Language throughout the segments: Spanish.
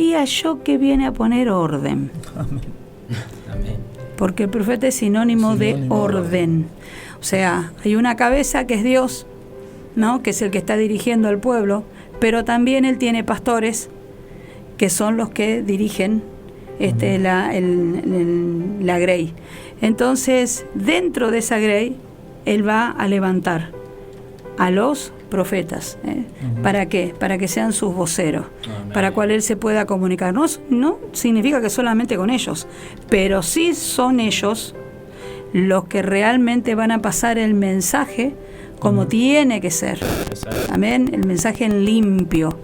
diría yo que viene a poner orden. Amén. Porque el profeta es sinónimo de orden. O sea, hay una cabeza que es Dios, ¿no? Que es el que está dirigiendo al pueblo, pero también él tiene pastores que son los que dirigen la grey. Entonces, dentro de esa grey, él va a levantar a los profetas. ¿Para qué? Para que sean sus voceros, para cual él se pueda comunicar. No significa que solamente con ellos, pero sí son ellos los que realmente van a pasar el mensaje como tiene que ser. Amén. El mensaje en limpio,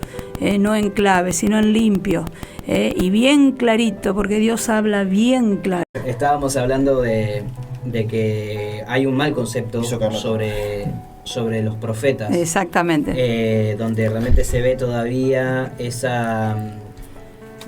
no en clave, sino en limpio, y bien clarito, porque Dios habla bien claro. Estábamos hablando de que hay un mal concepto sobre los profetas. Exactamente. Donde realmente se ve todavía esa,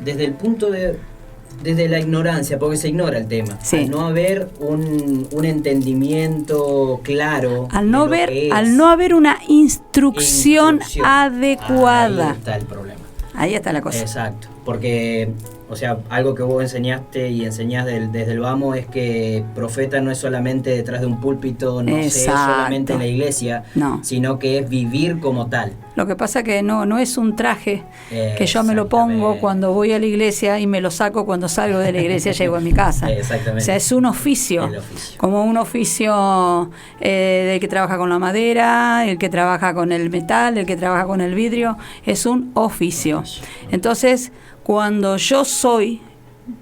desde la ignorancia, porque se ignora el tema. Sí. Al no haber un entendimiento claro. Al no haber una instrucción adecuada. Ahí está el problema. Ahí está la cosa. Exacto. Porque, o sea, algo que vos enseñaste y enseñás desde el vamos es que profeta no es solamente detrás de un púlpito, no sé, solamente en la iglesia, sino que es vivir como tal. Lo que pasa que no es un traje que yo me lo pongo cuando voy a la iglesia y me lo saco cuando salgo de la iglesia, llego a mi casa. Exactamente. O sea, es un oficio. Como un oficio del que trabaja con la madera, el que trabaja con el metal, el que trabaja con el vidrio, es un oficio. Entonces, cuando yo soy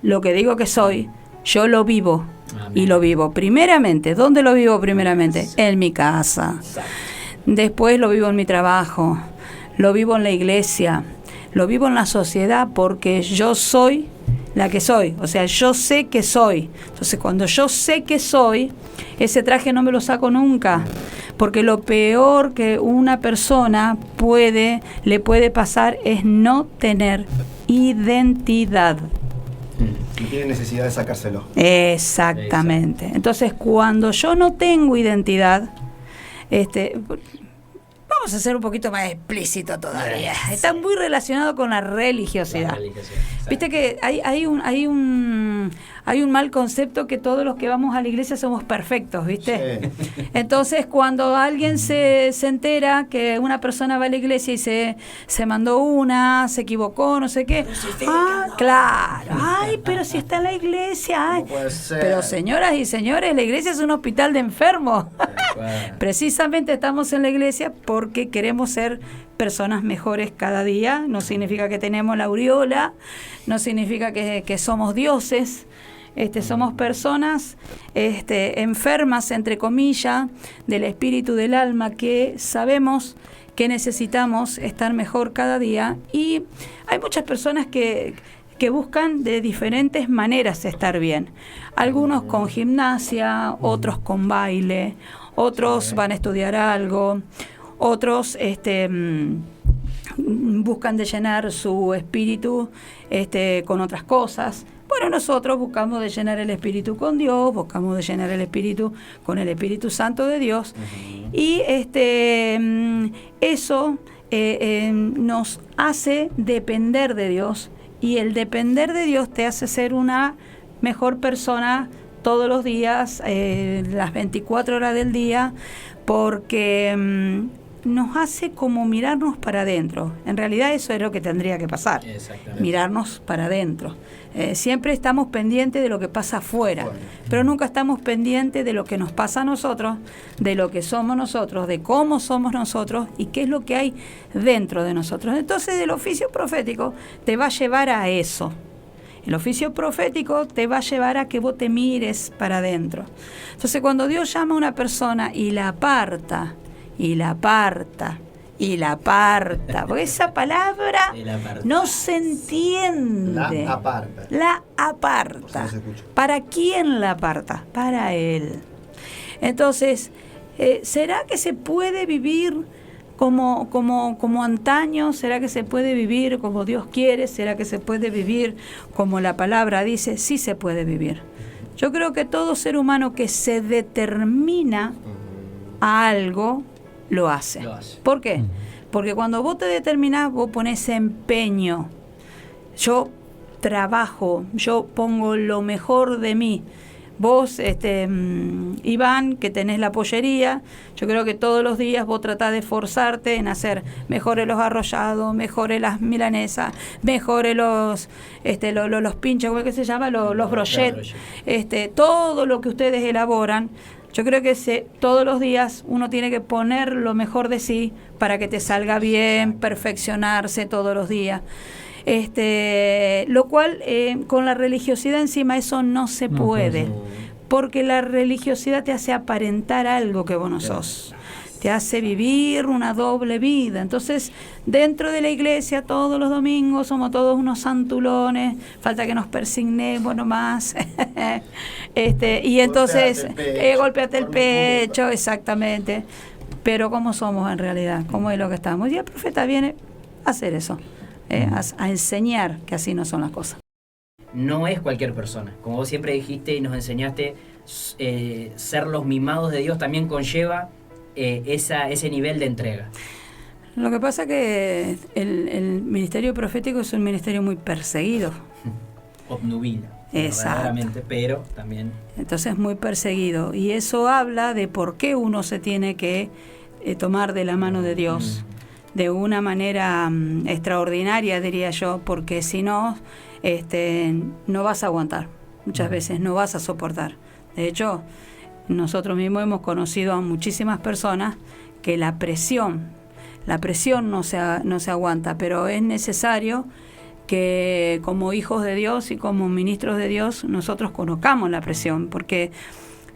lo que digo que soy, yo lo vivo. Amén. Y lo vivo primeramente. ¿Dónde lo vivo primeramente? En mi casa. Exacto. Después lo vivo en mi trabajo, lo vivo en la iglesia, lo vivo en la sociedad, porque yo soy la que soy. O sea, yo sé que soy. Entonces, cuando yo sé que soy, ese traje no me lo saco nunca. Porque lo peor que una persona le puede pasar es no tener identidad. No tiene necesidad de sacárselo. Exactamente. Entonces, cuando yo no tengo identidad, vamos a ser un poquito más explícito todavía. Está muy relacionado con la religiosidad. Viste que hay un mal concepto que todos los que vamos a la iglesia somos perfectos, ¿viste? Sí. Entonces, cuando alguien se entera que una persona va a la iglesia y se mandó se equivocó, no sé qué. Claro. Ay, pero si está en la iglesia. Ay. Pero señoras y señores, la iglesia es un hospital de enfermos. Precisamente estamos en la iglesia porque queremos ser personas mejores cada día. No significa que tenemos la aureola, no significa que somos dioses. Somos personas enfermas, entre comillas, del espíritu, del alma, que sabemos que necesitamos estar mejor cada día. Y hay muchas personas que buscan de diferentes maneras estar bien. Algunos con gimnasia, otros con baile, otros van a estudiar algo, otros buscan de llenar su espíritu con otras cosas. Bueno, nosotros buscamos de llenar el espíritu con Dios, buscamos de llenar el espíritu con el Espíritu Santo de Dios. Y eso nos hace depender de Dios, y el depender de Dios te hace ser una mejor persona todos los días, las 24 horas del día, porque nos hace como mirarnos para adentro. En realidad eso es lo que tendría que pasar, mirarnos para adentro. Siempre estamos pendientes de lo que pasa afuera, pero nunca estamos pendientes de lo que nos pasa a nosotros, de lo que somos nosotros, de cómo somos nosotros y qué es lo que hay dentro de nosotros. Entonces, el oficio profético te va a llevar a eso. El oficio profético te va a llevar a que vos te mires para adentro. Entonces, cuando Dios llama a una persona y la aparta, porque esa palabra no se entiende. La aparta. ¿Para quién la aparta? Para Él. Entonces, ¿será que se puede vivir como antaño? ¿Será que se puede vivir como Dios quiere? ¿Será que se puede vivir como la palabra dice? Sí se puede vivir. Yo creo que todo ser humano que se determina a algo, lo hace. ¿Por qué? Porque cuando vos te determinás, vos ponés empeño. yo trabajo, yo pongo lo mejor de mí. Vos, Iván, que tenés la pollería, yo creo que todos los días vos tratás de esforzarte en hacer mejores los arrollados, mejores las milanesas, mejores los pinchos, ¿cómo es que se llama? Los brochettes, todo lo que ustedes elaboran. Yo creo que todos los días uno tiene que poner lo mejor de sí para que te salga bien, perfeccionarse todos los días. Lo cual con la religiosidad encima eso no se puede, porque la religiosidad te hace aparentar algo que vos no sos, te hace vivir una doble vida. Entonces dentro de la iglesia todos los domingos somos todos unos santulones, falta que nos persignemos nomás y entonces golpeate el pecho, exactamente, pero ¿cómo somos en realidad? ¿Cómo es lo que estamos? Y el profeta viene a hacer eso, a enseñar que así no son las cosas. No es cualquier persona, como vos siempre dijiste y nos enseñaste, ser los mimados de Dios también conlleva ese nivel de entrega. Lo que pasa que el ministerio profético es un ministerio muy perseguido. Obnubila, verdaderamente, pero también... Entonces muy perseguido, y eso habla de por qué uno se tiene que tomar de la mano de Dios de una manera extraordinaria, diría yo, porque si no, no vas a aguantar, muchas veces no vas a soportar. De hecho, nosotros mismos hemos conocido a muchísimas personas que la presión no se aguanta, pero es necesario que como hijos de Dios y como ministros de Dios nosotros conozcamos la presión, porque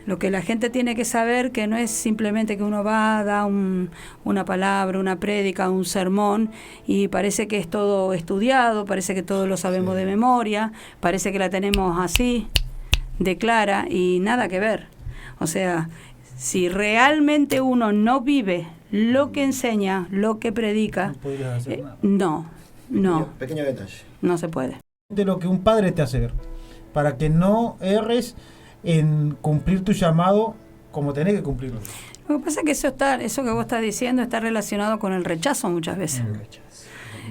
lo que la gente tiene que saber que no es simplemente que uno va, da una palabra, una prédica, un sermón y parece que es todo estudiado, parece que todo lo sabemos de memoria, parece que la tenemos así, de clara, y nada que ver. O sea, si realmente uno no vive lo que enseña, lo que predica, no podrías hacer nada. No. Pequeño detalle. No se puede. De lo que un padre te hace ver, para que no erres en cumplir tu llamado como tenés que cumplirlo. Lo que pasa es que eso que vos estás diciendo está relacionado con el rechazo muchas veces.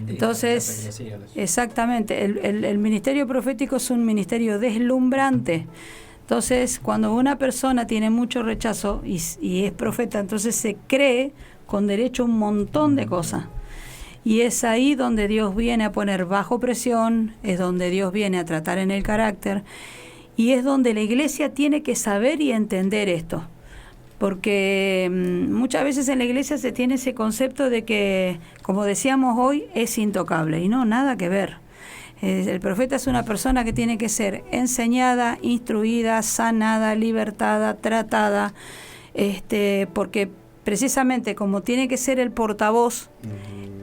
Entonces, exactamente, el ministerio profético es un ministerio deslumbrante. Entonces, cuando una persona tiene mucho rechazo y es profeta, entonces se cree con derecho a un montón de cosas. Y es ahí donde Dios viene a poner bajo presión, es donde Dios viene a tratar en el carácter, y es donde la iglesia tiene que saber y entender esto. Porque muchas veces en la iglesia se tiene ese concepto de que, como decíamos hoy, es intocable, y no, nada que ver. El profeta es una persona que tiene que ser enseñada, instruida, sanada, libertada, tratada, porque precisamente como tiene que ser el portavoz,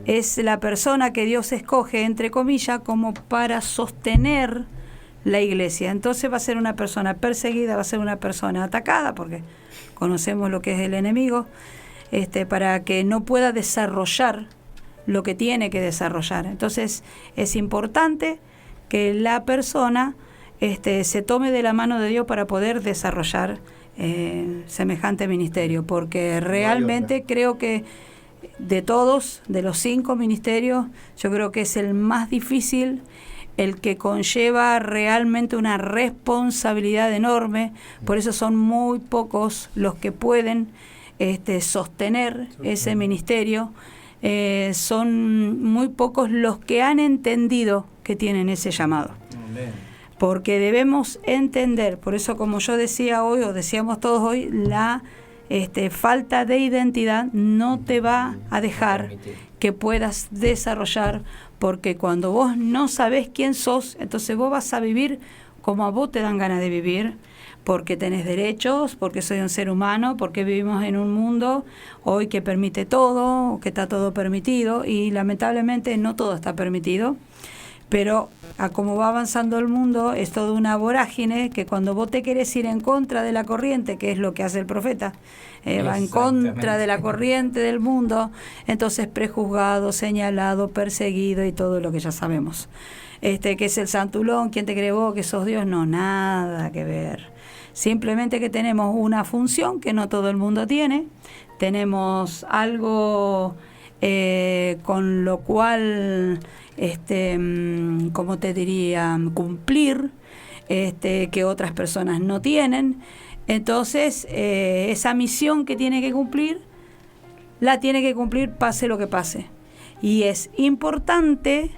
es la persona que Dios escoge, entre comillas, como para sostener la iglesia. Entonces va a ser una persona perseguida, va a ser una persona atacada, porque conocemos lo que es el enemigo, para que no pueda desarrollar lo que tiene que desarrollar. Entonces es importante que la persona se tome de la mano de Dios para poder desarrollar semejante ministerio, porque realmente creo que de todos, de los 5 ministerios, yo creo que es el más difícil, el que conlleva realmente una responsabilidad enorme. Por eso son muy pocos los que pueden sostener ese ministerio. Son muy pocos los que han entendido que tienen ese llamado. Porque debemos entender, por eso como yo decía hoy, o decíamos todos hoy, la falta de identidad no te va a dejar que puedas desarrollar, porque cuando vos no sabés quién sos, entonces vos vas a vivir como a vos te dan ganas de vivir, porque tenés derechos, porque soy un ser humano, porque vivimos en un mundo hoy que permite todo, que está todo permitido, y lamentablemente no todo está permitido, pero a como va avanzando el mundo es toda una vorágine que cuando vos te querés ir en contra de la corriente, que es lo que hace el profeta, va en contra de la corriente del mundo, entonces prejuzgado, señalado, perseguido y todo lo que ya sabemos. Que es el santulón, ¿quién te cree vos que sos Dios? No, nada que ver. Simplemente que tenemos una función que no todo el mundo tiene, tenemos algo con lo cual, ¿cómo te diría?, cumplir, que otras personas no tienen. Entonces, esa misión que tiene que cumplir, la tiene que cumplir pase lo que pase. Y es importante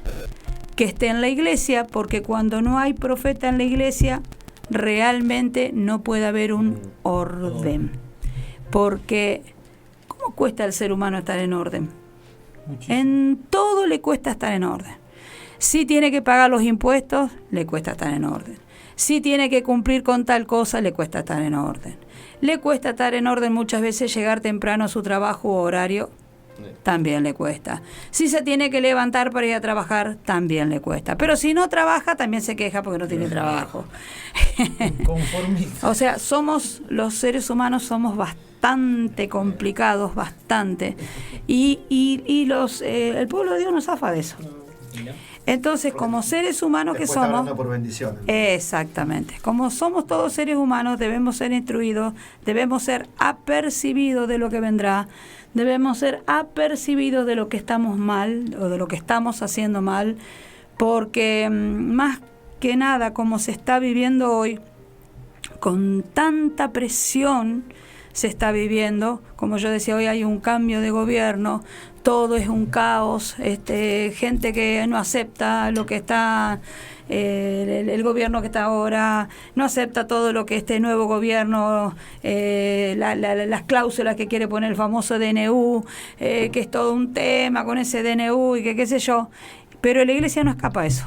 que esté en la iglesia, porque cuando no hay profeta en la iglesia, realmente no puede haber un orden. Porque, ¿cómo cuesta al ser humano estar en orden? Muchísimo. En todo le cuesta estar en orden. Si tiene que pagar los impuestos, le cuesta estar en orden. Si tiene que cumplir con tal cosa, le cuesta estar en orden. Le cuesta estar en orden muchas veces llegar temprano a su trabajo o horario, también le cuesta. Si se tiene que levantar para ir a trabajar, también le cuesta. Pero si no trabaja, también se queja porque no tiene trabajo. O sea, los seres humanos somos bastante complicados, bastante. Y el pueblo de Dios nos zafa de eso. Entonces, como seres humanos que somos, por bendición. Exactamente, como somos todos seres humanos, debemos ser instruidos, debemos ser apercibidos de lo que vendrá, debemos ser apercibidos de lo que estamos mal o de lo que estamos haciendo mal, porque más que nada, como se está viviendo hoy, con tanta presión se está viviendo, como yo decía, hoy hay un cambio de gobierno, todo es un caos, gente que no acepta lo que está, el gobierno que está ahora, no acepta todo lo que este nuevo gobierno, las cláusulas que quiere poner el famoso DNU, que es todo un tema con ese DNU y que qué sé yo, pero la iglesia no escapa a eso.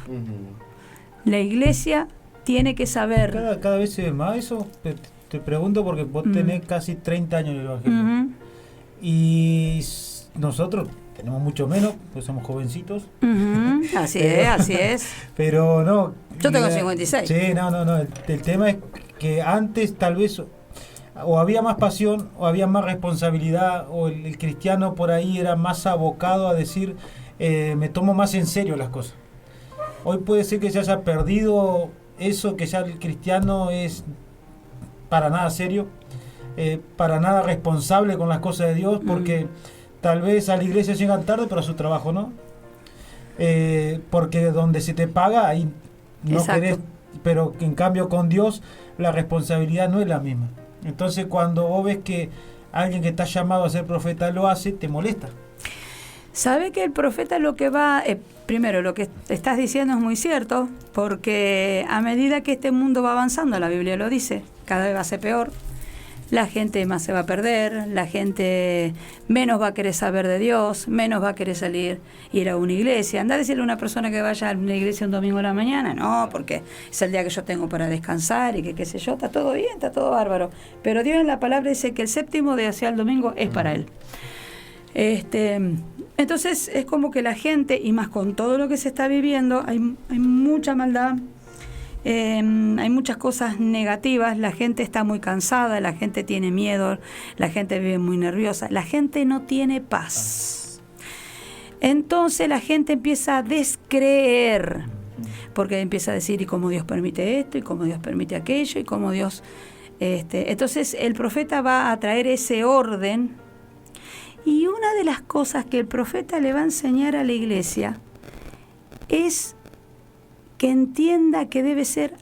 La iglesia tiene que saber. Cada vez se ve más eso. Te pregunto porque vos tenés casi 30 años en el Evangelio. Y nosotros tenemos mucho menos, pues somos jovencitos. Así es. Pero no. Yo tengo 56. Sí, no. El tema es que antes tal vez o había más pasión o había más responsabilidad, o el cristiano por ahí era más abocado a decir, me tomo más en serio las cosas. Hoy puede ser que se haya perdido eso, que ya el cristiano es para nada serio, para nada responsable con las cosas de Dios, porque tal vez a la iglesia llegan tarde, pero a su trabajo no. Porque donde se te paga, ahí no querés, pero en cambio con Dios la responsabilidad no es la misma. Entonces cuando vos ves que alguien que está llamado a ser profeta lo hace, te molesta. ¿Sabe que el profeta lo que va... primero, lo que estás diciendo es muy cierto, porque a medida que este mundo va avanzando, la Biblia lo dice, cada vez va a ser peor, la gente más se va a perder, la gente menos va a querer saber de Dios, menos va a querer ir a una iglesia. Anda a decirle a una persona que vaya a una iglesia un domingo a la mañana, no, porque es el día que yo tengo para descansar y que qué sé yo, está todo bien, está todo bárbaro. Pero Dios en la palabra dice que el séptimo día hacia el domingo es para Él. Entonces es como que la gente, y más con todo lo que se está viviendo, hay mucha maldad, hay muchas cosas negativas, la gente está muy cansada, la gente tiene miedo, la gente vive muy nerviosa, la gente no tiene paz. Entonces la gente empieza a descreer, porque empieza a decir, ¿y cómo Dios permite esto? ¿Y cómo Dios permite aquello? ¿Y cómo Dios...? Entonces el profeta va a traer ese orden. Y una de las cosas que el profeta le va a enseñar a la iglesia es que entienda que debe ser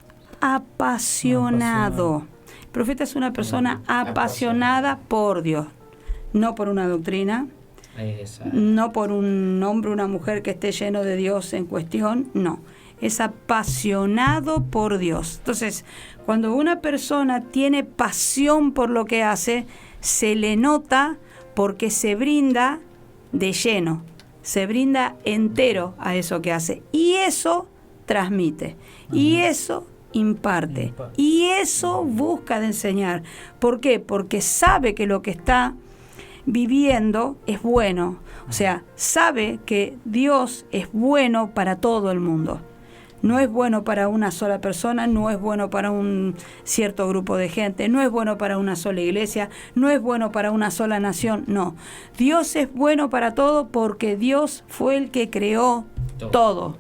apasionado. El profeta es una persona apasionada por Dios, no por una doctrina, no por un hombre o una mujer que esté lleno de Dios en cuestión, no. Es apasionado por Dios. Entonces, cuando una persona tiene pasión por lo que hace, se le nota, porque se brinda de lleno, se brinda entero a eso que hace. Y eso transmite, y eso imparte, y eso busca de enseñar. ¿Por qué? Porque sabe que lo que está viviendo es bueno. O sea, sabe que Dios es bueno para todo el mundo. No es bueno para una sola persona, no es bueno para un cierto grupo de gente, no es bueno para una sola iglesia, no es bueno para una sola nación, no. Dios es bueno para todo porque Dios fue el que creó todo.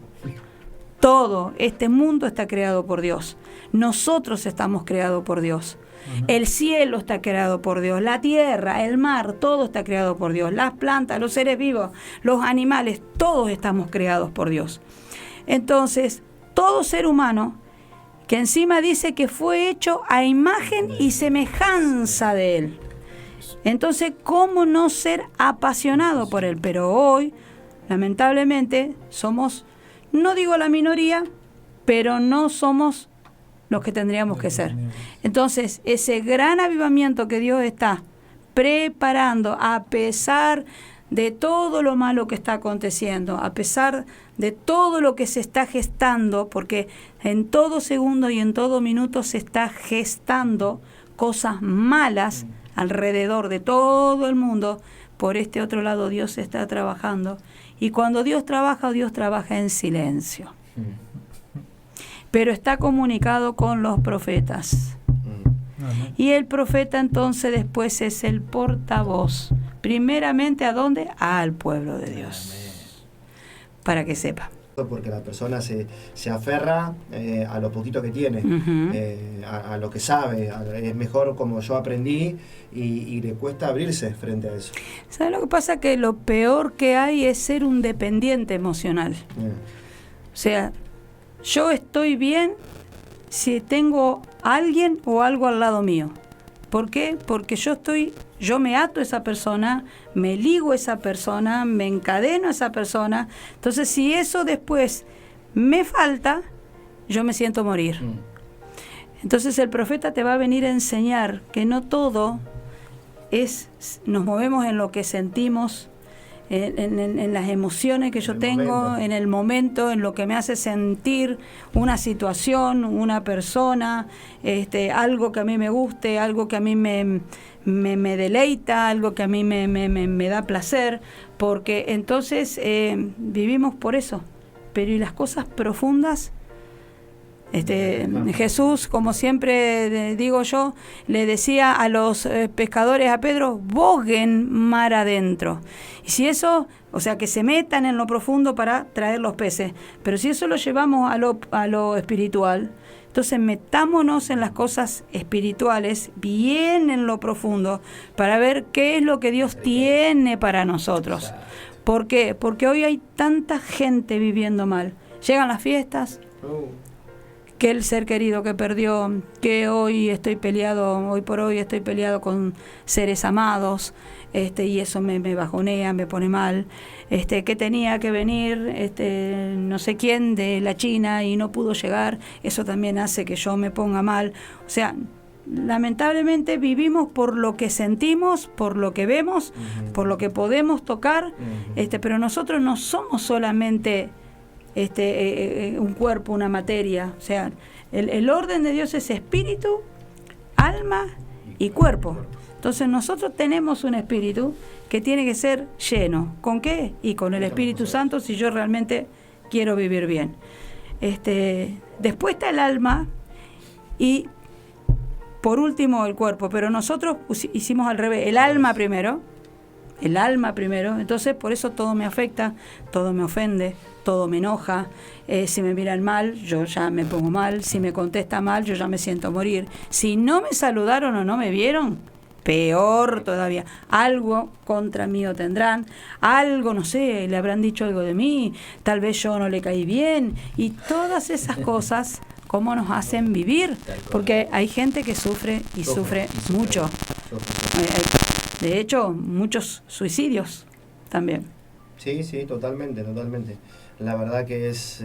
Todo. Este mundo está creado por Dios. Nosotros estamos creados por Dios. El cielo está creado por Dios, la tierra, el mar, todo está creado por Dios, las plantas, los seres vivos, los animales, todos estamos creados por Dios. Entonces, todo ser humano, que encima dice que fue hecho a imagen y semejanza de Él. Entonces, ¿cómo no ser apasionado por Él? Pero hoy, lamentablemente, somos, no digo la minoría, pero no somos los que tendríamos que ser. Entonces, ese gran avivamiento que Dios está preparando, a pesar de todo lo malo que está aconteciendo, a pesar de todo lo que se está gestando, porque en todo segundo y en todo minuto se está gestando cosas malas alrededor de todo el mundo. Por este otro lado Dios está trabajando, y cuando Dios trabaja en silencio, pero está comunicado con los profetas. Y el profeta entonces después es el portavoz, primeramente ¿a dónde? Al pueblo de Dios, para que sepa. Porque la persona se aferra a lo poquito que tiene, a lo que sabe, es mejor como yo aprendí, y le cuesta abrirse frente a eso. ¿Sabes lo que pasa? Que lo peor que hay es ser un dependiente emocional. O sea, yo estoy bien si tengo a alguien o algo al lado mío. ¿Por qué? Porque yo me ato a esa persona, me ligo a esa persona, me encadeno a esa persona. Entonces, si eso después me falta, yo me siento morir. Entonces, el profeta te va a venir a enseñar que no todo nos movemos en lo que sentimos, en las emociones que yo tengo, en el momento, en lo que me hace sentir una situación, una persona, algo que a mí me guste, algo que a mí me deleita, algo que a mí me da placer, porque entonces vivimos por eso. Pero ¿y las cosas profundas? Jesús, como siempre digo yo, le decía a los pescadores, a Pedro, boguen mar adentro. Y si eso, o sea, que se metan en lo profundo para traer los peces. Pero si eso lo llevamos a lo espiritual, entonces metámonos en las cosas espirituales, bien en lo profundo, para ver qué es lo que Dios tiene para nosotros. ¿Por qué? Porque hoy hay tanta gente viviendo mal. Llegan las fiestas, que el ser querido que perdió, que hoy por hoy estoy peleado con seres amados, y eso me bajonea, me pone mal, que tenía que venir no sé quién de la China y no pudo llegar, eso también hace que yo me ponga mal. O sea, lamentablemente vivimos por lo que sentimos, por lo que vemos, por lo que podemos tocar, pero nosotros no somos solamente un cuerpo, una materia. O sea, el orden de Dios es espíritu, alma y cuerpo. Entonces nosotros tenemos un espíritu que tiene que ser lleno. ¿Con qué? Y con el Espíritu Santo, si yo realmente quiero vivir bien. Después está el alma y por último el cuerpo. Pero nosotros hicimos al revés, el alma primero, entonces por eso todo me afecta, todo me ofende, todo me enoja. Si me miran mal, yo ya me pongo mal. Si me contesta mal, yo ya me siento morir. Si no me saludaron o no me vieron, peor todavía. Algo contra mí tendrán, algo, no sé, le habrán dicho algo de mí, tal vez yo no le caí bien. Y todas esas cosas, ¿cómo nos hacen vivir? Porque hay gente que sufre y sufre mucho. De hecho, muchos suicidios también. Sí, totalmente. La verdad que es,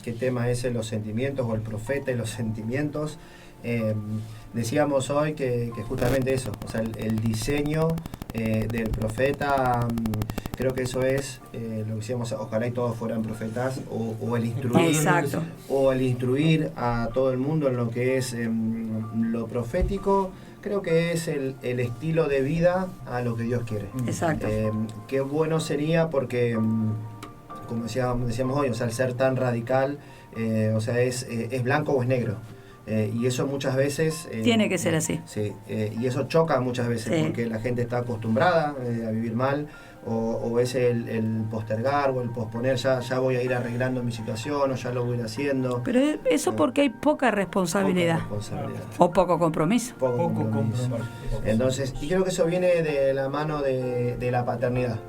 ¿qué tema es los sentimientos o el profeta y los sentimientos? Decíamos hoy que justamente eso, o sea, el diseño del profeta, creo que eso es lo que decíamos, ojalá y todos fueran profetas, o el instruir. Exacto. O el instruir a todo el mundo en lo que es lo profético. Creo que es el estilo de vida a lo que Dios quiere. Exacto. Qué bueno sería porque, como decíamos hoy, o sea, el ser tan radical, o sea, es blanco o es negro. Y eso muchas veces... tiene que ser así. Sí, y eso choca muchas veces, sí, porque la gente está acostumbrada a vivir mal o es el postergar o el posponer, ya voy a ir arreglando mi situación o ya lo voy a ir haciendo. Pero eso porque hay poca responsabilidad. O poco compromiso. Poco compromiso. Entonces, y creo que eso viene de la mano de la paternidad.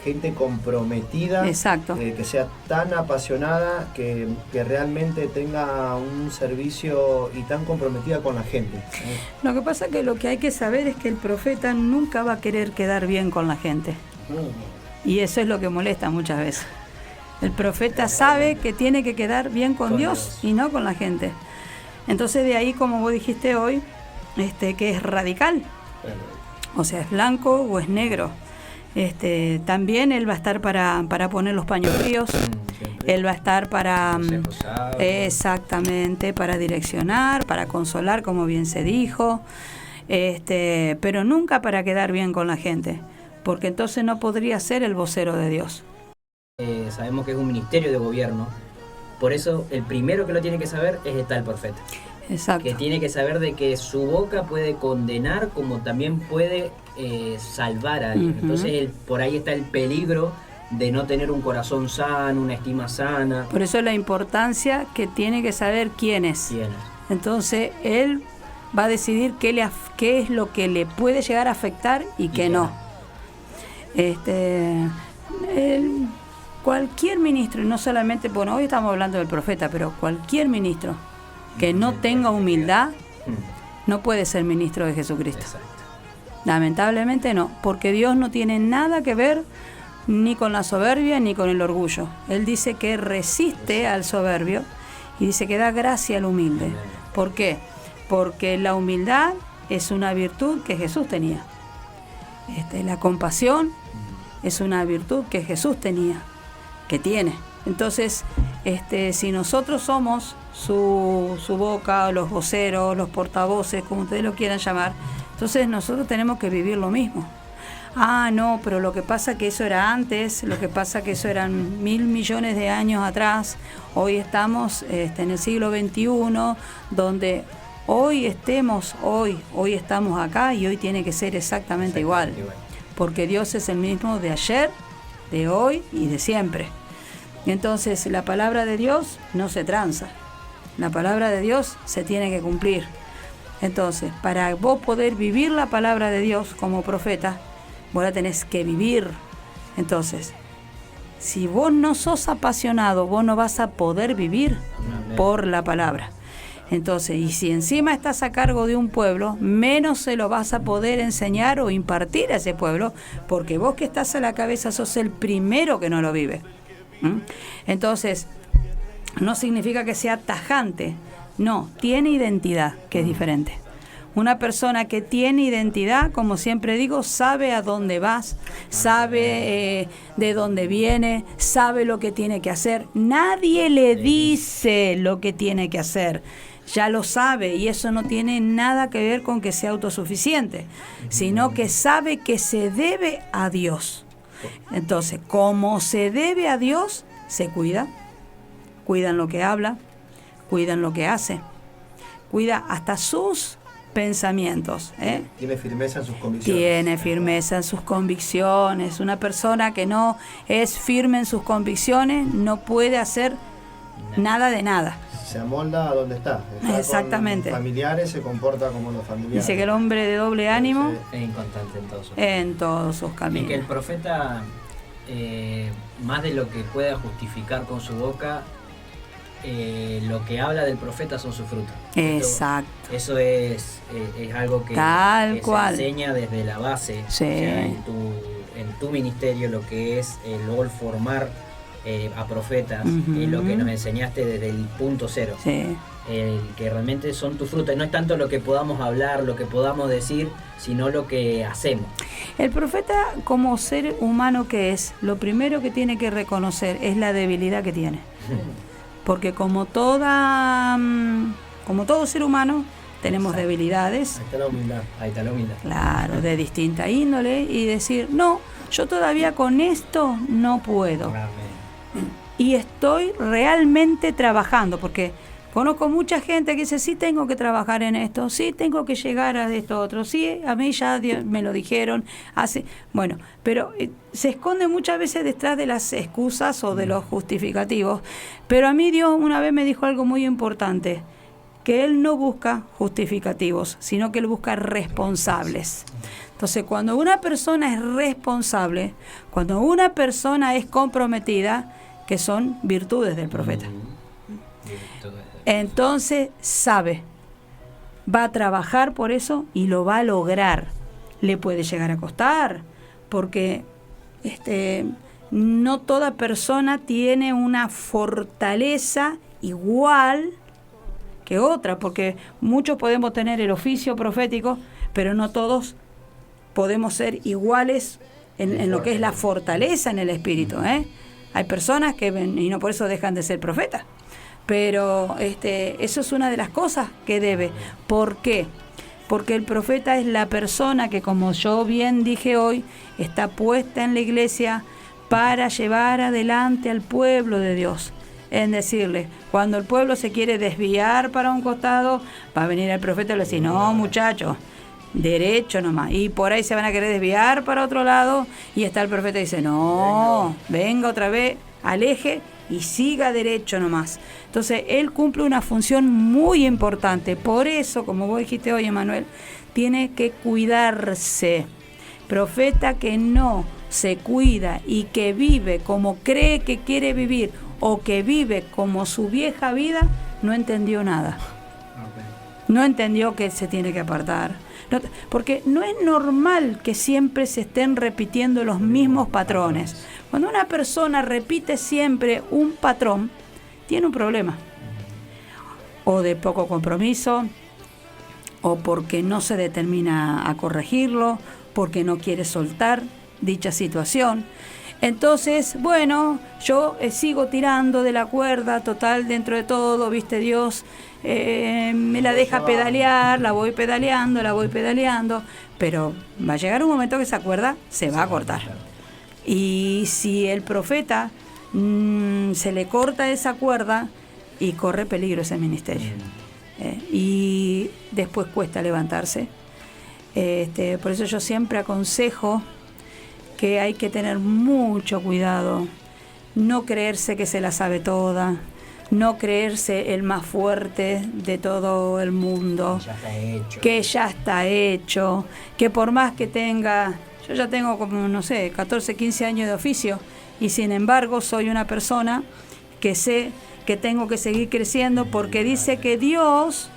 Gente comprometida, exacto, que sea tan apasionada, que realmente tenga un servicio y tan comprometida con la gente. Lo que pasa es que lo que hay que saber es que el profeta nunca va a querer quedar bien con la gente. Y eso es lo que molesta muchas veces. El profeta sabe que tiene que quedar bien con Dios y no con la gente. Entonces de ahí, como vos dijiste hoy, que es radical. O sea, es blanco o es negro. También él va a estar para poner los paños fríos, él va a estar para exactamente, para direccionar, para consolar, como bien se dijo, pero nunca para quedar bien con la gente, porque entonces no podría ser el vocero de Dios. Sabemos que es un ministerio de gobierno, por eso el primero que lo tiene que saber es el profeta. Exacto. Que tiene que saber de que su boca puede condenar como también puede salvar a alguien. Entonces por ahí está el peligro de no tener un corazón sano, una estima sana. Por eso la importancia que tiene que saber quién es. Entonces él va a decidir qué es lo que le puede llegar a afectar y qué no. Cualquier ministro, y no solamente, bueno, hoy estamos hablando del profeta, pero cualquier ministro que no tenga humildad no puede ser ministro de Jesucristo. Exacto. Lamentablemente no, porque Dios no tiene nada que ver ni con la soberbia ni con el orgullo. Él dice que resiste al soberbio y dice que da gracia al humilde. ¿Por qué? Porque la humildad es una virtud que Jesús tenía. La compasión es una virtud que Jesús tenía, que tiene. Entonces, si nosotros somos su boca, los voceros, los portavoces, como ustedes lo quieran llamar, entonces nosotros tenemos que vivir lo mismo. No, pero lo que pasa que eso era antes, lo que pasa que eso eran 1.000 millones de años atrás. Hoy estamos en el siglo XXI, donde hoy estamos acá y hoy tiene que ser exactamente igual. Porque Dios es el mismo de ayer, de hoy y de siempre. Entonces la palabra de Dios no se tranza. La palabra de Dios se tiene que cumplir. Entonces, para vos poder vivir la palabra de Dios como profeta, vos la tenés que vivir. Entonces, si vos no sos apasionado, vos no vas a poder vivir por la palabra. Entonces, y si encima estás a cargo de un pueblo, menos se lo vas a poder enseñar o impartir a ese pueblo, porque vos que estás a la cabeza sos el primero que no lo vive. Entonces, no significa que sea tajante, no, tiene identidad, que es diferente. Una persona que tiene identidad, como siempre digo, sabe a dónde vas, sabe de dónde viene, sabe lo que tiene que hacer. Nadie le dice lo que tiene que hacer, ya lo sabe, y eso no tiene nada que ver con que sea autosuficiente, sino que sabe que se debe a Dios. Entonces, como se debe a Dios, se cuidan lo que habla, cuidan lo que hace, cuida hasta sus pensamientos. Tiene firmeza en sus convicciones. Tiene firmeza en sus convicciones. Una persona que no es firme en sus convicciones no puede hacer nada de nada. Se amolda a donde está. Exactamente. Con familiares se comporta como los familiares. Dice que el hombre de doble ánimo es inconstante en todos sus caminos. Y que el profeta, más de lo que pueda justificar con su boca, lo que habla del profeta son sus frutos. Exacto. Eso es algo que se enseña desde la base. Sí. O sea, en tu ministerio, lo que es luego el formar a profetas, lo que nos enseñaste desde el punto cero. Sí. Que realmente son tus frutos. No es tanto lo que podamos hablar, lo que podamos decir, sino lo que hacemos. El profeta, como ser humano que es, lo primero que tiene que reconocer es la debilidad que tiene. Porque como todo ser humano, tenemos debilidades. Ahí está la humildad. Ahí está la humildad. Claro, de distinta índole, y decir, no, yo todavía con esto no puedo. Y estoy realmente trabajando, porque Conozco mucha gente que dice, sí tengo que trabajar en esto, sí tengo que llegar a esto otro, sí, a mí ya me lo dijeron, bueno, pero se esconde muchas veces detrás de las excusas o de los justificativos. Pero a mí Dios una vez me dijo algo muy importante, que Él no busca justificativos, sino que Él busca responsables. Entonces, cuando una persona es responsable, cuando una persona es comprometida, que son virtudes del profeta, entonces sabe, va a trabajar por eso y lo va a lograr. Le puede llegar a costar, porque no toda persona tiene una fortaleza igual que otra, porque muchos podemos tener el oficio profético, pero no todos podemos ser iguales en lo que es la fortaleza en el espíritu, ¿eh? Hay personas que ven y no por eso dejan de ser profetas. Pero eso es una de las cosas que debe. ¿Por qué? Porque el profeta es la persona que, como yo bien dije hoy, está puesta en la iglesia para llevar adelante al pueblo de Dios. En decirle, cuando el pueblo se quiere desviar para un costado, va a venir el profeta y le dice, no muchachos, derecho nomás. Y por ahí se van a querer desviar para otro lado y está el profeta y dice, no, venga otra vez, aleje y siga derecho nomás. Entonces, él cumple una función muy importante. Por eso, como vos dijiste hoy, Emanuel, tiene que cuidarse. Profeta que no se cuida y que vive como cree que quiere vivir o que vive como su vieja vida, no entendió nada. No entendió que se tiene que apartar. No, porque no es normal que siempre se estén repitiendo los mismos patrones. Cuando una persona repite siempre un patrón, tiene un problema. O de poco compromiso, o porque no se determina a corregirlo, porque no quiere soltar dicha situación. Entonces, bueno, yo sigo tirando de la cuerda, total, dentro de todo, viste, Dios me la deja pedalear, la voy pedaleando, pero va a llegar un momento que esa cuerda se va a cortar. Y si el profeta se le corta esa cuerda, y corre peligro ese ministerio. Y después cuesta levantarse. Por eso yo siempre aconsejo que hay que tener mucho cuidado, no creerse que se la sabe toda, no creerse el más fuerte de todo el mundo, que ya está hecho, que por más que tenga, yo ya tengo como, no sé, 14, 15 años de oficio, y sin embargo soy una persona que sé que tengo que seguir creciendo, porque dice que Dios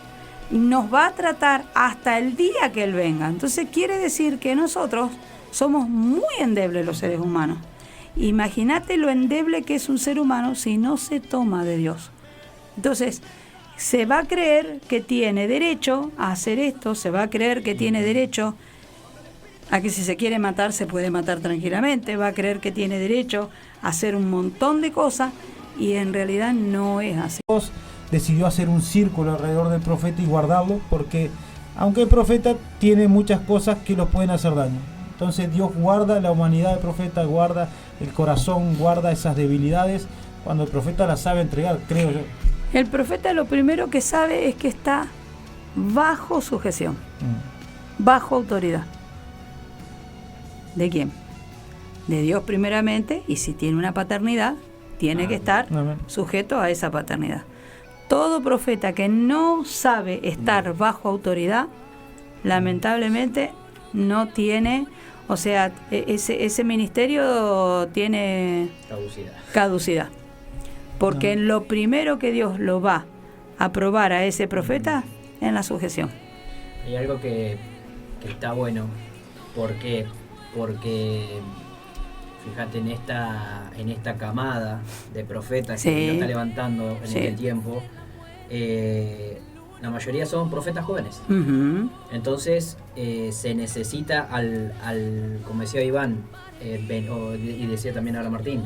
nos va a tratar hasta el día que Él venga. Entonces quiere decir que nosotros somos muy endebles los seres humanos. Imagínate lo endeble que es un ser humano si no se toma de Dios. Entonces, se va a creer que tiene derecho a hacer esto, se va a creer que tiene derecho a que si se quiere matar, se puede matar tranquilamente, va a creer que tiene derecho a hacer un montón de cosas, y en realidad no es así. Dios decidió hacer un círculo alrededor del profeta y guardarlo, porque aunque el profeta tiene muchas cosas que los pueden hacer daño, entonces Dios guarda la humanidad del profeta, guarda el corazón, guarda esas debilidades, cuando el profeta las sabe entregar, creo yo. El profeta lo primero que sabe es que está bajo sujeción, bajo autoridad. ¿De quién? De Dios primeramente, y si tiene una paternidad, tiene que estar sujeto a esa paternidad. Todo profeta que no sabe estar bajo autoridad, lamentablemente no tiene, o sea, ese ministerio tiene caducidad. Porque lo primero que Dios lo va a probar a ese profeta en la sujeción. Hay algo que está bueno. ¿Por qué? Porque fíjate, en esta camada de profetas que Dios está levantando en este tiempo, la mayoría son profetas jóvenes. Entonces se necesita al como decía Iván, y decía también ahora Martín,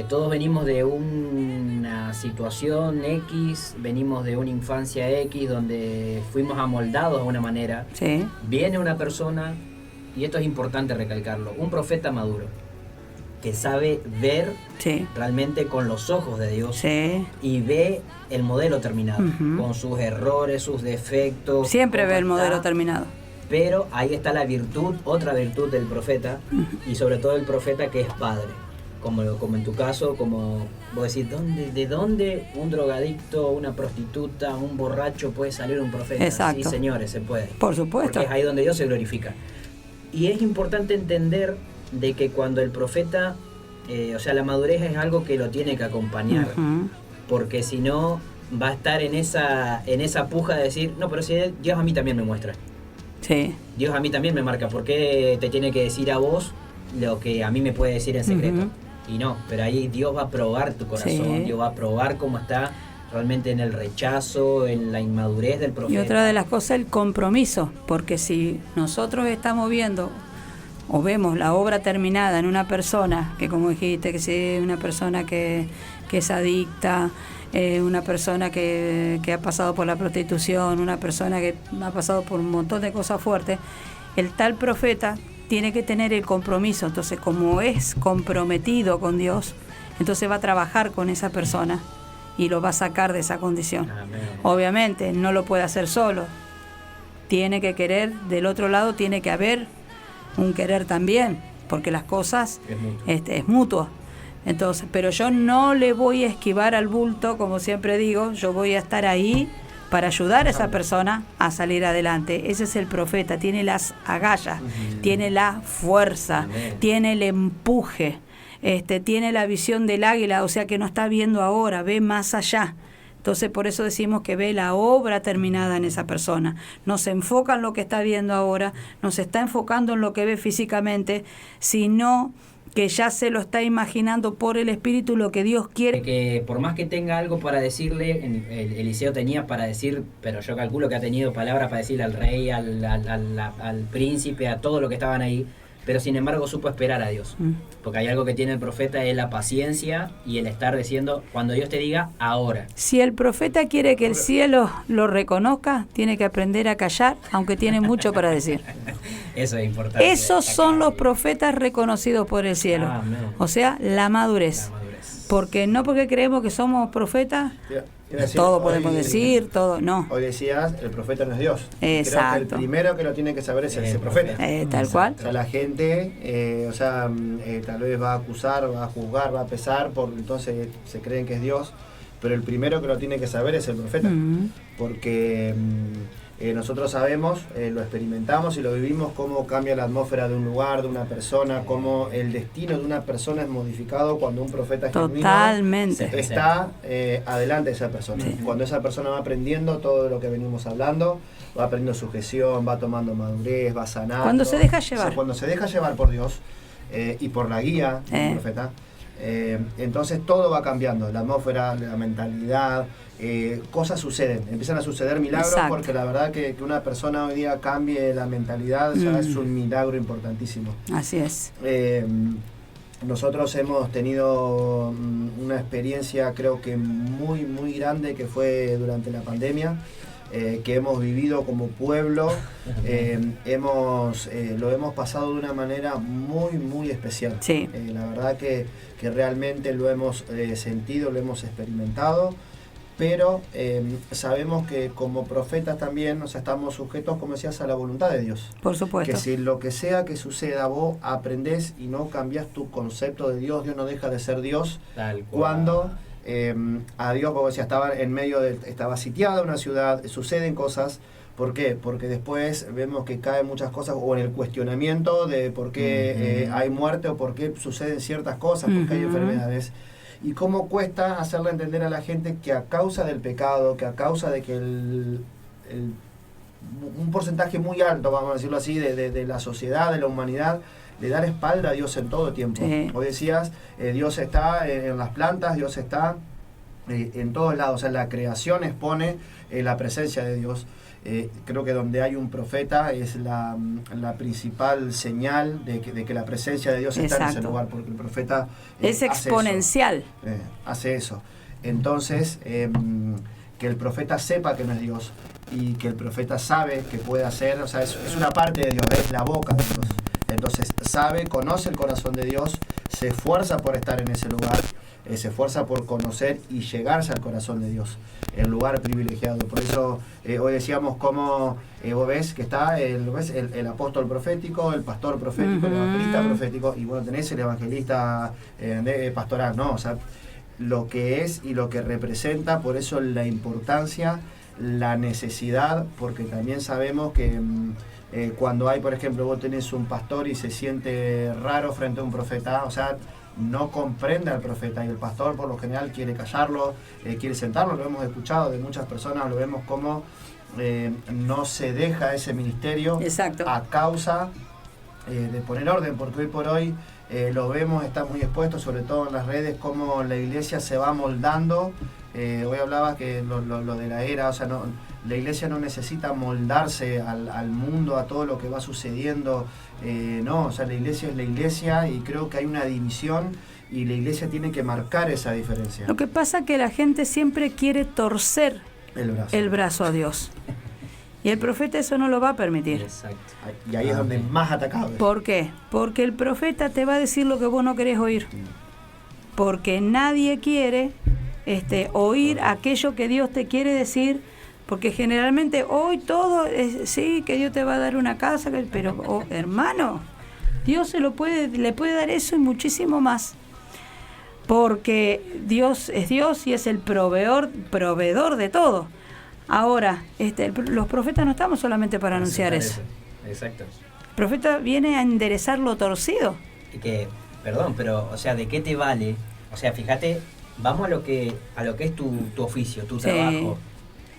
todos venimos de una situación X, venimos de una infancia X donde fuimos amoldados de una manera. Viene una persona, y esto es importante recalcarlo, un profeta maduro. que sabe ver realmente con los ojos de Dios y ve el modelo terminado, con sus errores, sus defectos. Siempre ve el modelo terminado. Pero ahí está la virtud, otra virtud del profeta, y sobre todo el profeta que es padre. Como en tu caso, como vos decís, ¿de dónde un drogadicto, una prostituta, un borracho puede salir un profeta? Exacto. Sí, señores, se puede. Por supuesto. Porque es ahí donde Dios se glorifica. Y es importante entender de que cuando el profeta, o sea, la madurez es algo que lo tiene que acompañar, porque si no va a estar en esa puja de decir, no, pero si Dios a mí también me muestra. Sí. Dios a mí también me marca, ¿por qué te tiene que decir a vos lo que a mí me puede decir en secreto? Y no, pero ahí Dios va a probar tu corazón, Dios va a probar cómo está realmente en el rechazo, en la inmadurez del profeta. Y otra de las cosas, el compromiso, porque si nosotros estamos viendo o vemos la obra terminada en una persona, que como dijiste, que sí, una persona que es adicta, una persona que ha pasado por la prostitución, una persona que ha pasado por un montón de cosas fuertes, el tal profeta tiene que tener el compromiso. Entonces, como es comprometido con Dios, entonces va a trabajar con esa persona y lo va a sacar de esa condición. Amén. Obviamente no lo puede hacer solo, tiene que querer, del otro lado tiene que haber un querer también, porque las cosas es mutuo. Entonces, pero yo no le voy a esquivar al bulto, como siempre digo, yo voy a estar ahí para ayudar a esa persona a salir adelante. Ese es el profeta, tiene las agallas, tiene la fuerza, tiene el empuje, tiene la visión del águila, o sea que no está viendo ahora, ve más allá. Entonces por eso decimos que ve la obra terminada en esa persona. No se enfoca en lo que está viendo ahora, no se está enfocando en lo que ve físicamente, sino que ya se lo está imaginando por el Espíritu lo que Dios quiere. Que por más que tenga algo para decirle, Eliseo tenía para decir, pero yo calculo que ha tenido palabras para decirle al rey, al príncipe, a todo lo que estaban ahí, pero sin embargo supo esperar a Dios. Porque hay algo que tiene el profeta, es la paciencia y el estar diciendo, cuando Dios te diga, ahora. Si el profeta quiere que el cielo lo reconozca, tiene que aprender a callar, aunque tiene mucho para decir. Eso es importante. Esos son los profetas reconocidos por el cielo. O sea, la madurez. Porque no porque creemos que somos profetas, todo podemos decir, todo, no. Hoy decías, el profeta no es Dios. Exacto. Creo que el primero que lo tiene que saber es ese profeta. Tal cual. O sea, la gente, tal vez va a acusar, va a juzgar, va a pesar, entonces se creen que es Dios, pero el primero que lo tiene que saber es el profeta. Porque nosotros sabemos, lo experimentamos y lo vivimos, cómo cambia la atmósfera de un lugar, de una persona, cómo el destino de una persona es modificado cuando un profeta es totalmente está adelante de esa persona. Cuando esa persona va aprendiendo todo lo que venimos hablando, va aprendiendo sujeción, va tomando madurez, va sanando. Cuando se deja llevar. O sea, cuando se deja llevar por Dios y por la guía del profeta, entonces todo va cambiando, la atmósfera, la mentalidad, cosas suceden, empiezan a suceder milagros. Exacto. Porque la verdad que una persona hoy día cambie la mentalidad ya es un milagro importantísimo. Así es. Nosotros hemos tenido una experiencia creo que muy muy grande que fue durante la pandemia, que hemos vivido como pueblo, lo hemos pasado de una manera muy muy especial. Sí. La verdad que realmente lo hemos sentido, lo hemos experimentado, pero sabemos que como profetas también, estamos sujetos, como decías, a la voluntad de Dios. Por supuesto. Que si lo que sea que suceda, vos aprendés y no cambiás tu concepto de Dios, Dios no deja de ser Dios. Tal cual. Cuando a Dios, como decía, estaba sitiada una ciudad, suceden cosas. ¿Por qué? Porque después vemos que caen muchas cosas, o en el cuestionamiento de por qué hay muerte, o por qué suceden ciertas cosas, por qué hay enfermedades. Y cómo cuesta hacerle entender a la gente que a causa del pecado, que a causa de que un porcentaje muy alto, vamos a decirlo así, de la sociedad, de la humanidad, le da la espalda a Dios en todo tiempo. Sí. Hoy decías, Dios está en las plantas, Dios está en todos lados. O sea, la creación expone la presencia de Dios. Creo que donde hay un profeta es la principal señal de que la presencia de Dios está en ese lugar, porque el profeta es exponencial. Hace eso. Entonces, que el profeta sepa que no es Dios y que el profeta sabe que puede hacer, o sea, es una parte de Dios, es la boca de Dios. Entonces conoce el corazón de Dios, se esfuerza por estar en ese lugar, se esfuerza por conocer y llegarse al corazón de Dios, el lugar privilegiado. Por eso hoy decíamos cómo vos ves que está el apóstol profético, el pastor profético, el evangelista profético, y bueno, tenés el evangelista pastoral, ¿no? O sea, lo que es y lo que representa, por eso la importancia, la necesidad, porque también sabemos que cuando hay, por ejemplo, vos tenés un pastor y se siente raro frente a un profeta, o sea, no comprende al profeta, y el pastor por lo general quiere callarlo, quiere sentarlo. Lo hemos escuchado de muchas personas, lo vemos como no se deja ese ministerio. Exacto. A causa de poner orden, porque hoy por hoy lo vemos, está muy expuesto, sobre todo en las redes, cómo la iglesia se va moldando. Hoy hablaba que lo de la era, o sea, la iglesia no necesita moldarse al mundo, a todo lo que va sucediendo, no, o sea, la iglesia es la iglesia, y creo que hay una división y la iglesia tiene que marcar esa diferencia. Lo que pasa es que la gente siempre quiere torcer el brazo a Dios, y el profeta eso no lo va a permitir. Exacto. Y ahí es donde más atacado es. ¿Por qué? Porque el profeta te va a decir lo que vos no querés oír, porque nadie quiere oír aquello que Dios te quiere decir, porque generalmente hoy todo es, sí, que Dios te va a dar una casa, pero hermano, Dios le puede dar eso y muchísimo más, porque Dios es Dios y es el proveedor de todo. Ahora, los profetas no estamos solamente para anunciar eso. Exacto. El profeta viene a enderezar lo torcido. Perdón, pero, o sea, ¿de qué te vale? O sea, fíjate, vamos a lo que es tu oficio, tu trabajo.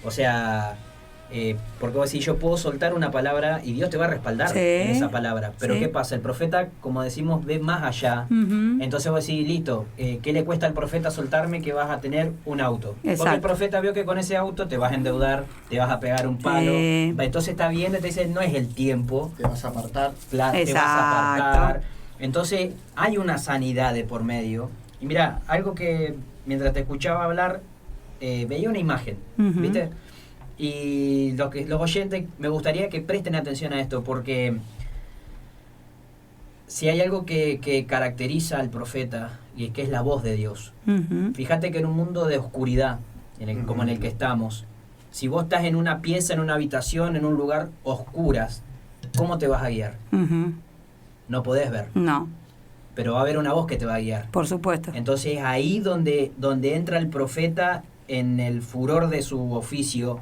O sea, porque vos decís, yo puedo soltar una palabra y Dios te va a respaldar en esa palabra. Pero ¿qué pasa? El profeta, como decimos, ve más allá. Entonces vos decís, listo, ¿qué le cuesta al profeta soltarme que vas a tener un auto? Exacto. Porque el profeta vio que con ese auto te vas a endeudar, te vas a pegar un palo. Entonces está bien, te dice, no es el tiempo. Te vas a apartar. Te vas a apartar. Entonces hay una sanidad de por medio. Y mira, algo que mientras te escuchaba hablar, veía una imagen, ¿viste? Y los oyentes, me gustaría que presten atención a esto, porque si hay algo que caracteriza al profeta, y es que es la voz de Dios. Fíjate que en un mundo de oscuridad, como en el que estamos, si vos estás en una pieza, en una habitación, en un lugar oscuras, ¿cómo te vas a guiar? No podés ver. No. Pero va a haber una voz que te va a guiar. Por supuesto. Entonces ahí donde entra el profeta en el furor de su oficio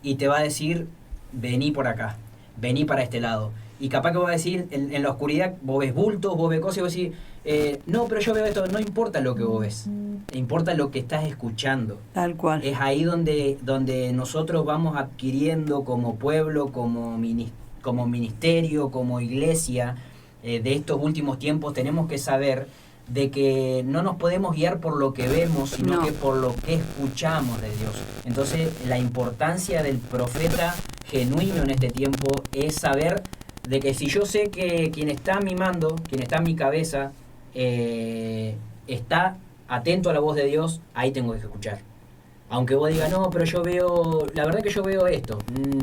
y te va a decir, vení por acá, vení para este lado. Y capaz que vos vas a decir, en la oscuridad vos ves bultos, vos ves cosas y vos decís, no, pero yo veo esto. No importa lo que vos ves, importa lo que estás escuchando. Tal cual. Es ahí donde nosotros vamos adquiriendo como pueblo, como ministerio, como iglesia, de estos últimos tiempos, tenemos que saber de que no nos podemos guiar por lo que vemos, sino que por lo que escuchamos de Dios. Entonces, la importancia del profeta genuino en este tiempo es saber de que si yo sé que quien está a mi mando, quien está a mi cabeza, está atento a la voz de Dios, ahí tengo que escuchar. Aunque vos digas, no, pero la verdad que yo veo esto,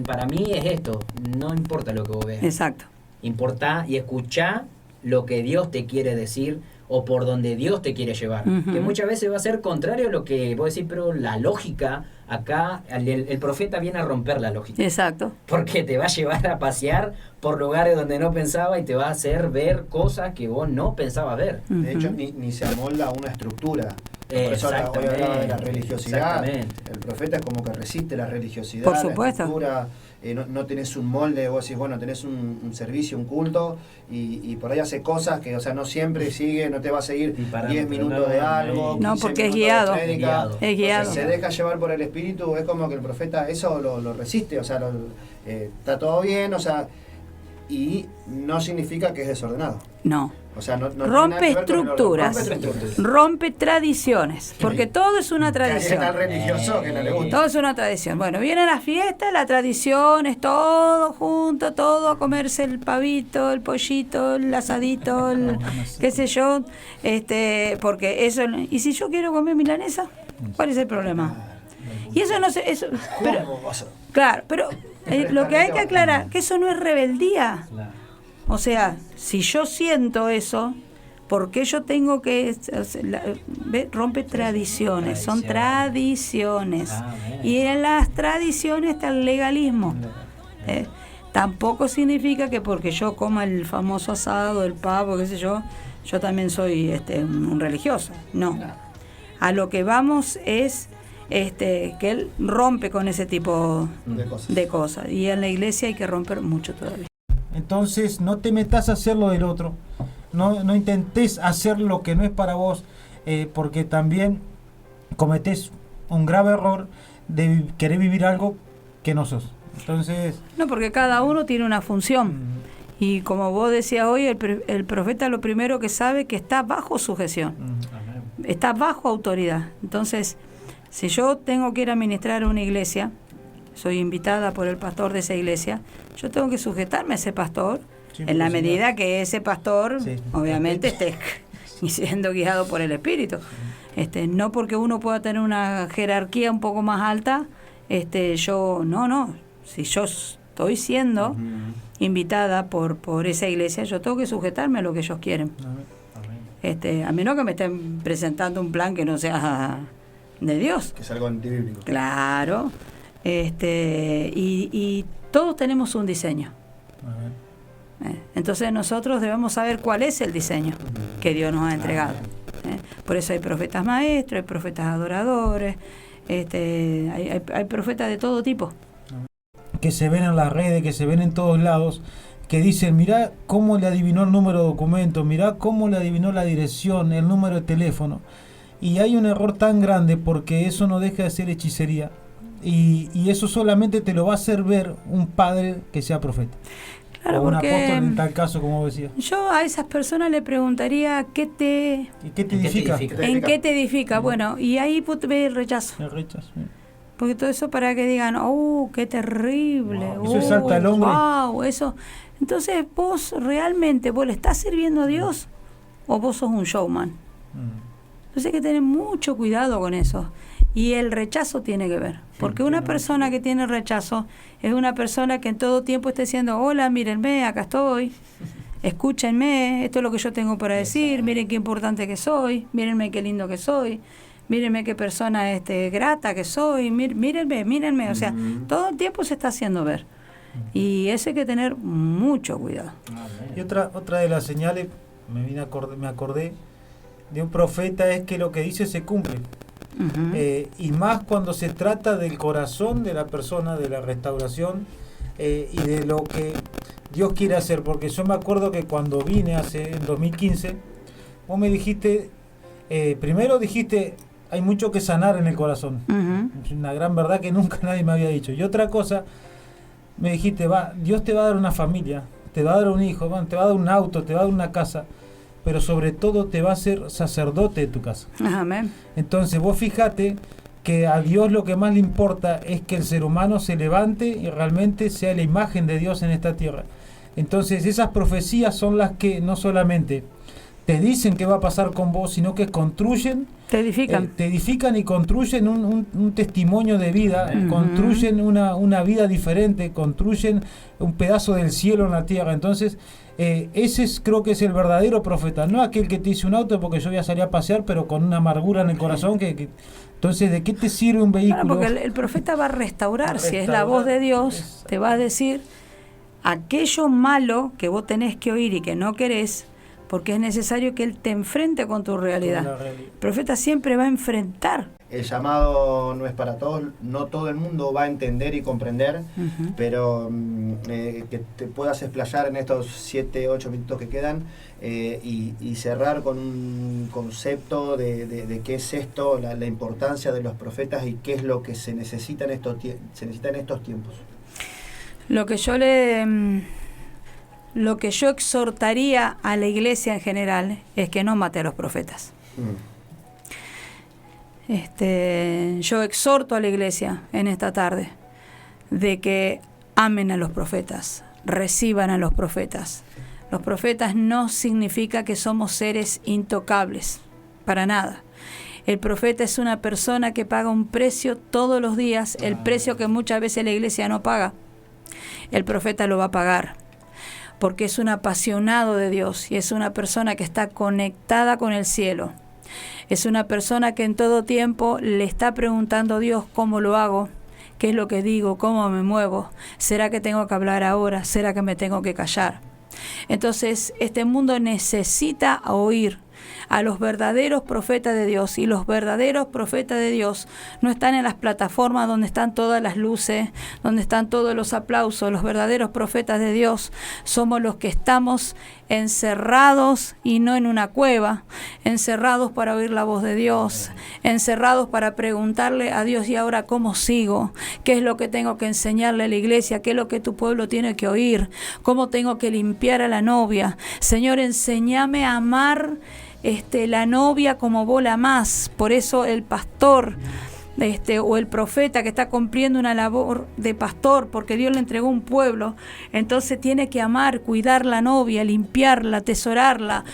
para mí es esto, no importa lo que vos veas. Exacto. Importa y escuchá lo que Dios te quiere decir o por donde Dios te quiere llevar. Que muchas veces va a ser contrario a lo que vos decís, pero la lógica, acá el profeta viene a romper la lógica. Exacto. Porque te va a llevar a pasear por lugares donde no pensaba y te va a hacer ver cosas que vos no pensabas ver. De hecho, ni se amolda una estructura. Por eso hoy hablaba de la religiosidad. El profeta es como que resiste la religiosidad, por supuesto. La estructura. No tenés un molde, vos decís, bueno, tenés un servicio, un culto, y por ahí hace cosas que, o sea, no siempre sigue, no te va a seguir 10 minutos de algo. No, porque es guiado. Es guiado. Se deja llevar por el espíritu, es como que el profeta eso lo resiste, o sea, está todo bien, o sea, y no significa que es desordenado. No. O sea, no rompe estructuras, rompe tradiciones, porque todo es una tradición. Tan religioso que no le gusta. Todo es una tradición. Bueno, viene la fiesta, la tradición es todo junto, todo a comerse el pavito, el pollito, el asadito, qué sé yo, porque eso. ¿Y si yo quiero comer milanesa? ¿Cuál es el problema? Y eso no sé, claro, pero lo que hay que aclarar que eso no es rebeldía. O sea, si yo siento eso, ¿por qué yo tengo que...? Rompe tradiciones, son tradiciones. Y en las tradiciones está el legalismo. Tampoco significa que porque yo coma el famoso asado, el pavo, qué sé yo también soy un religioso. No. A lo que vamos es que él rompe con ese tipo de cosas. Y en la iglesia hay que romper mucho todavía. Entonces no te metas a hacer lo del otro. No intentes hacer lo que no es para vos, porque también cometés un grave error de querer vivir algo que no sos. Entonces... No, porque cada uno tiene una función. Y como vos decías hoy, el profeta lo primero que sabe que está bajo sujeción. Está bajo autoridad. Entonces, si yo tengo que ir a ministrar a una iglesia, soy invitada por el pastor de esa iglesia, yo tengo que sujetarme a ese pastor, en la medida que ese pastor, obviamente, esté siendo guiado por el Espíritu. No porque uno pueda tener una jerarquía un poco más alta, yo, no. Si yo estoy siendo invitada por esa iglesia, yo tengo que sujetarme a lo que ellos quieren. A menos que me estén presentando un plan que no sea de Dios. Que es algo antibíblico. Claro. Y todos tenemos un diseño. Entonces nosotros debemos saber cuál es el diseño que Dios nos ha entregado. Por eso hay profetas maestros, hay profetas adoradores, hay profetas de todo tipo. Que se ven en las redes, que se ven en todos lados, que dicen, mirá cómo le adivinó el número de documento, mirá cómo le adivinó la dirección, el número de teléfono. Y hay un error tan grande porque eso no deja de ser hechicería. Y eso solamente te lo va a hacer ver un padre que sea profeta. Claro, o un porque apóstol en tal caso, como decía. Yo a esas personas le preguntaría, ¿qué te edifica? ¿En qué te edifica? Bueno, y ahí ve el rechazo. El rechazo, sí. Porque todo eso para que digan, qué terrible. Wow. Eso exalta al hombre. Wow, eso. Entonces, vos realmente, ¿vos le estás sirviendo a Dios o vos sos un showman? Entonces hay que tener mucho cuidado con eso. Y el rechazo tiene que ver. Porque una persona que tiene rechazo es una persona que en todo tiempo está diciendo, hola, mírenme, acá estoy, escúchenme, esto es lo que yo tengo para decir, miren qué importante que soy, mírenme qué lindo que soy, mírenme qué persona grata que soy, mírenme, o sea, todo el tiempo se está haciendo ver. Y eso hay que tener mucho cuidado. Y otra de las señales, me acordé de un profeta, es que lo que dice se cumple. Y más cuando se trata del corazón de la persona, de la restauración y de lo que Dios quiere hacer. Porque yo me acuerdo que cuando vine en 2015, vos me dijiste, primero dijiste, hay mucho que sanar en el corazón. Es una gran verdad que nunca nadie me había dicho. Y otra cosa, me dijiste, Dios te va a dar una familia, te va a dar un hijo, te va a dar un auto, te va a dar una casa, pero sobre todo te va a hacer sacerdote de tu casa. Amén. Entonces vos fíjate que a Dios lo que más le importa es que el ser humano se levante y realmente sea la imagen de Dios en esta tierra. Entonces esas profecías son las que no solamente te dicen qué va a pasar con vos, sino que construyen, te edifican y construyen un testimonio de vida, construyen una vida diferente, construyen un pedazo del cielo en la tierra. Entonces creo que es el verdadero profeta, no aquel que te dice un auto porque yo voy a salir a pasear pero con una amargura en el corazón entonces ¿de qué te sirve un vehículo? Claro, porque el profeta va a restaurar, si es la voz de Dios, te va a decir aquello malo que vos tenés que oír y que no querés, porque es necesario que Él te enfrente con tu realidad. El profeta siempre va a enfrentar. El llamado no es para todos, no todo el mundo va a entender y comprender, pero que te puedas explayar en estos 7-8 minutos que quedan y cerrar con un concepto de qué es esto, la importancia de los profetas y qué es lo que se necesita en estos tiempos. Lo que yo exhortaría a la iglesia en general es que no mate a los profetas. Yo exhorto a la iglesia en esta tarde de que amen a los profetas, reciban a los profetas. Los profetas no significa que somos seres intocables, para nada. El profeta es una persona que paga un precio todos los días, el precio que muchas veces la iglesia no paga. El profeta lo va a pagar. porque es un apasionado de Dios y es una persona que está conectada con el cielo. Es una persona que en todo tiempo le está preguntando a Dios cómo lo hago, qué es lo que digo, cómo me muevo, ¿será que tengo que hablar ahora? ¿Será que me tengo que callar? Entonces, este mundo necesita oír a los verdaderos profetas de Dios, y los verdaderos profetas de Dios no están en las plataformas donde están todas las luces, donde están todos los aplausos. Los verdaderos profetas de Dios somos los que estamos encerrados y no en una cueva, encerrados para oír la voz de Dios, encerrados para preguntarle a Dios: ¿y ahora cómo sigo? ¿Qué es lo que tengo que enseñarle a la iglesia? ¿Qué es lo que tu pueblo tiene que oír? ¿Cómo tengo que limpiar a la novia? Señor, enséñame a amar la novia como vos la amás. Por eso el pastor o el profeta que está cumpliendo una labor de pastor, porque Dios le entregó un pueblo, entonces tiene que amar, cuidar la novia, limpiarla, atesorarla,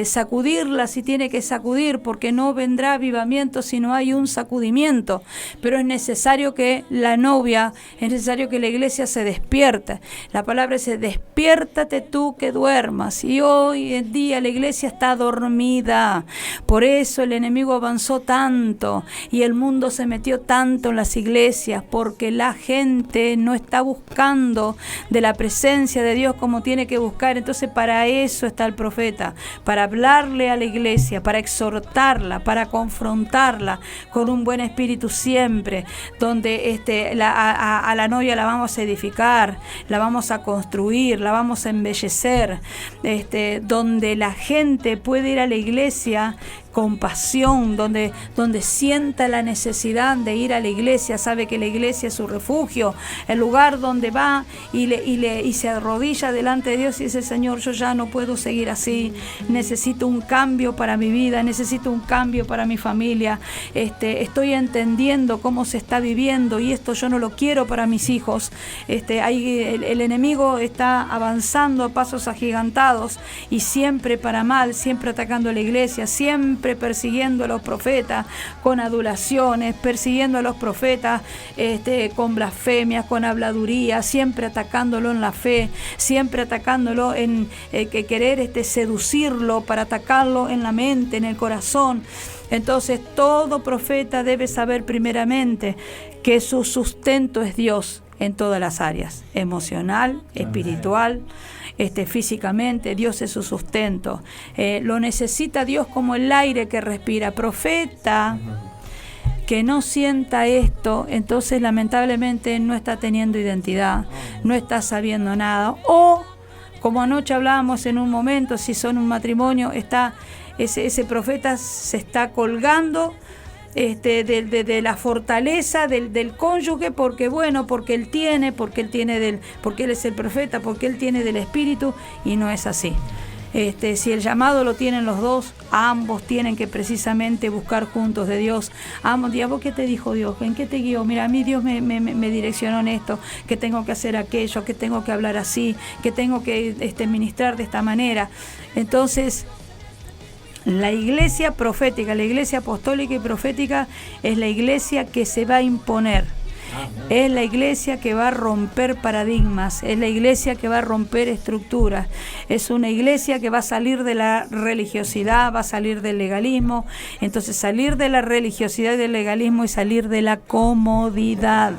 sacudirla si tiene que sacudir, porque no vendrá avivamiento si no hay un sacudimiento. Pero es necesario que la novia, es necesario que la iglesia se despierte. La palabra dice: despiértate tú que duermas. Y hoy en día la iglesia está dormida. Por eso el enemigo avanzó tanto y el mundo se metió tanto en las iglesias, porque la gente no está buscando de la presencia de Dios como tiene que buscar. Entonces, para eso está el profeta, para hablarle a la iglesia, para exhortarla, para confrontarla con un buen espíritu siempre, donde a la novia la vamos a edificar, la vamos a construir, la vamos a embellecer, donde la gente puede ir a la iglesia con pasión, donde sienta la necesidad de ir a la iglesia, sabe que la iglesia es su refugio, el lugar donde va y se arrodilla delante de Dios y dice: Señor, yo ya no puedo seguir así, necesito un cambio para mi vida, necesito un cambio para mi familia, estoy entendiendo cómo se está viviendo y esto yo no lo quiero para mis hijos. El enemigo está avanzando a pasos agigantados y siempre para mal, siempre atacando a la iglesia, siempre persiguiendo a los profetas con adulaciones, persiguiendo a los profetas con blasfemias, con habladuría, siempre atacándolo en la fe, siempre atacándolo en querer seducirlo, para atacarlo en la mente, en el corazón. Entonces, todo profeta debe saber primeramente que su sustento es Dios en todas las áreas: emocional, espiritual, físicamente. Dios es su sustento. Lo necesita Dios como el aire que respira. Profeta que no sienta esto, entonces lamentablemente no está teniendo identidad, no está sabiendo nada. O, como anoche hablábamos en un momento, si son un matrimonio, ese profeta se está colgando de la fortaleza del cónyuge, porque él es el profeta, porque él tiene del espíritu, y no es así. Si el llamado lo tienen los dos, ambos tienen que precisamente buscar juntos de Dios. ¿A vos qué te dijo Dios? ¿En qué te guió? Mira, a mí Dios me direccionó en esto, que tengo que hacer aquello, que tengo que hablar así, que tengo que ministrar de esta manera. Entonces, la iglesia profética, la iglesia apostólica y profética es la iglesia que se va a imponer. Es la iglesia que va a romper paradigmas, es la iglesia que va a romper estructuras, es una iglesia que va a salir de la religiosidad, va a salir del legalismo. Entonces, salir de la religiosidad y del legalismo y salir de la comodidad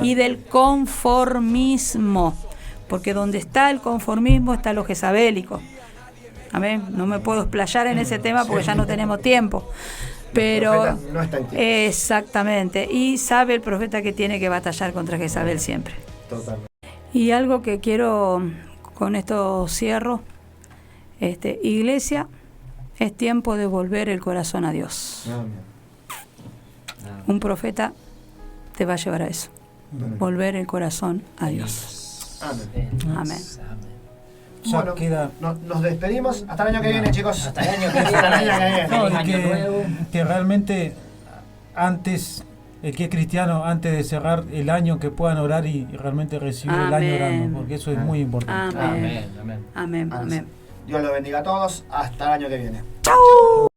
y del conformismo, porque donde está el conformismo está lo jezabélico. Amén. No me puedo explayar en ese tema porque ya no tenemos tiempo. Pero no está en tiempo. Exactamente. Y sabe el profeta que tiene que batallar contra Jezabel siempre. Totalmente. Y algo que quiero, con esto cierro, iglesia, es tiempo de volver el corazón a Dios. Un profeta te va a llevar a eso. Volver el corazón a Dios. Amén. Bueno, nos despedimos hasta el año que viene, chicos. Hasta el año que viene. Que realmente antes, el que es cristiano, antes de cerrar el año, que puedan orar y realmente recibir el año orando, porque eso es muy importante. Amén. Dios los bendiga a todos. Hasta el año que viene. ¡Chau!